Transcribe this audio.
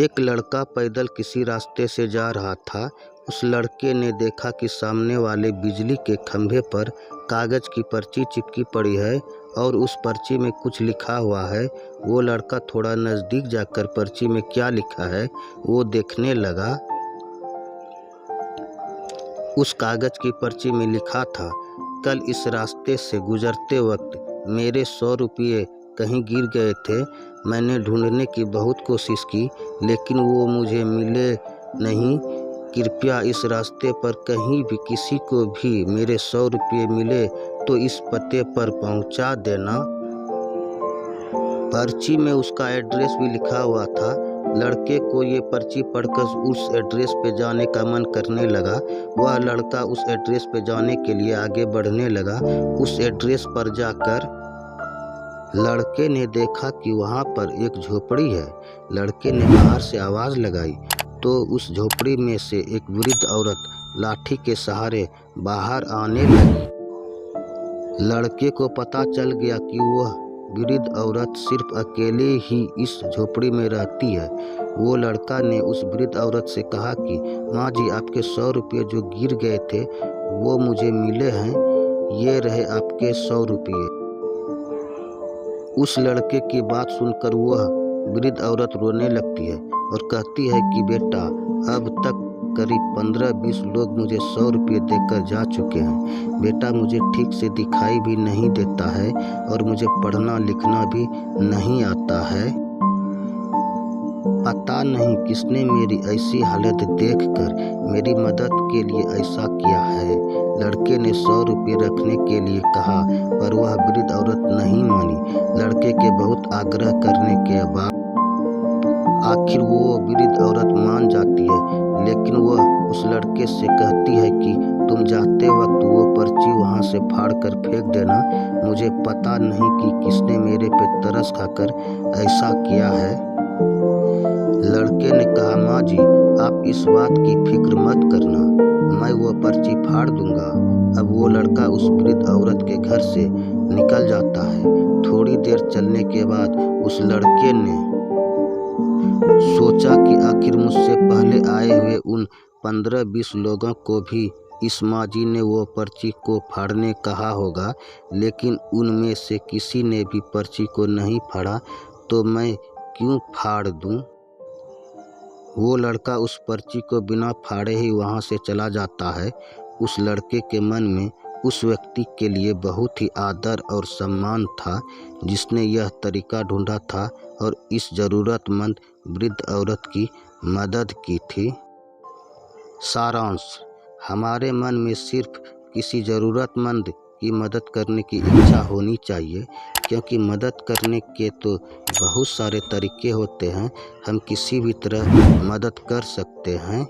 एक लड़का पैदल किसी रास्ते से जा रहा था। उस लड़के ने देखा कि सामने वाले बिजली के खंभे पर कागज़ की पर्ची चिपकी पड़ी है और उस पर्ची में कुछ लिखा हुआ है। वो लड़का थोड़ा नज़दीक जाकर पर्ची में क्या लिखा है वो देखने लगा। उस कागज़ की पर्ची में लिखा था, कल इस रास्ते से गुजरते वक्त मेरे 100 रुपये कहीं गिर गए थे। मैंने ढूंढने की बहुत कोशिश की लेकिन वो मुझे मिले नहीं। कृपया इस रास्ते पर कहीं भी किसी को भी मेरे 100 रुपये मिले तो इस पते पर पहुंचा देना। पर्ची में उसका एड्रेस भी लिखा हुआ था। लड़के को ये पर्ची पढ़कर उस एड्रेस पे जाने का मन करने लगा। वह लड़का उस एड्रेस पे जाने के लिए आगे बढ़ने लगा। उस एड्रेस पर जाकर लड़के ने देखा कि वहाँ पर एक झोपड़ी है। लड़के ने बाहर से आवाज़ लगाई तो उस झोपड़ी में से एक वृद्ध औरत लाठी के सहारे बाहर आने लगी। लड़के को पता चल गया कि वह वृद्ध औरत सिर्फ अकेले ही इस झोपड़ी में रहती है। वो लड़का ने उस वृद्ध औरत से कहा कि माँ जी, आपके 100 रुपये जो गिर गए थे वो मुझे मिले हैं, ये रहे आपके 100 रुपये। उस लड़के की बात सुनकर वह वृद्ध औरत रोने लगती है और कहती है कि बेटा, अब तक करीब 15-20 लोग मुझे 100 रुपये देकर जा चुके हैं। बेटा, मुझे ठीक से दिखाई भी नहीं देता है और मुझे पढ़ना लिखना भी नहीं आता है। पता नहीं किसने मेरी ऐसी हालत देखकर मेरी मदद के लिए ऐसा किया है। लड़के ने 100 रुपये रखने के लिए कहा पर वह वृद्ध औरत नहीं मानी। लड़के के बहुत आग्रह करने के बाद आखिर वो वृद्ध औरत मान जाती है, लेकिन वह उस लड़के से कहती है कि तुम जाते वक्त वो पर्ची वहाँ से फाड़ कर फेंक देना। मुझे पता नहीं कि किसने मेरे पे तरस खाकर ऐसा किया है। लड़के ने कहा, माँ जी, आप इस बात की फिक्र मत करना, मैं वो पर्ची फाड़ दूंगा। अब वो लड़का उस वृद्ध औरत के घर से निकल जाता है। थोड़ी देर चलने के बाद उस लड़के ने सोचा कि आखिर मुझसे पहले आए हुए उन 15-20 लोगों को भी इस माँ जी ने वो पर्ची को फाड़ने कहा होगा, लेकिन उनमें से किसी ने भी पर्ची को नहीं फाड़ा, तो मैं क्यों फाड़ दूं? वो लड़का उस पर्ची को बिना फाड़े ही वहाँ से चला जाता है। उस लड़के के मन में उस व्यक्ति के लिए बहुत ही आदर और सम्मान था जिसने यह तरीका ढूंढा था और इस ज़रूरतमंद वृद्ध औरत की मदद की थी। सारांश: हमारे मन में सिर्फ किसी ज़रूरतमंद की मदद करने की इच्छा होनी चाहिए, क्योंकि मदद करने के तो बहुत सारे तरीके होते हैं। हम किसी भी तरह मदद कर सकते हैं।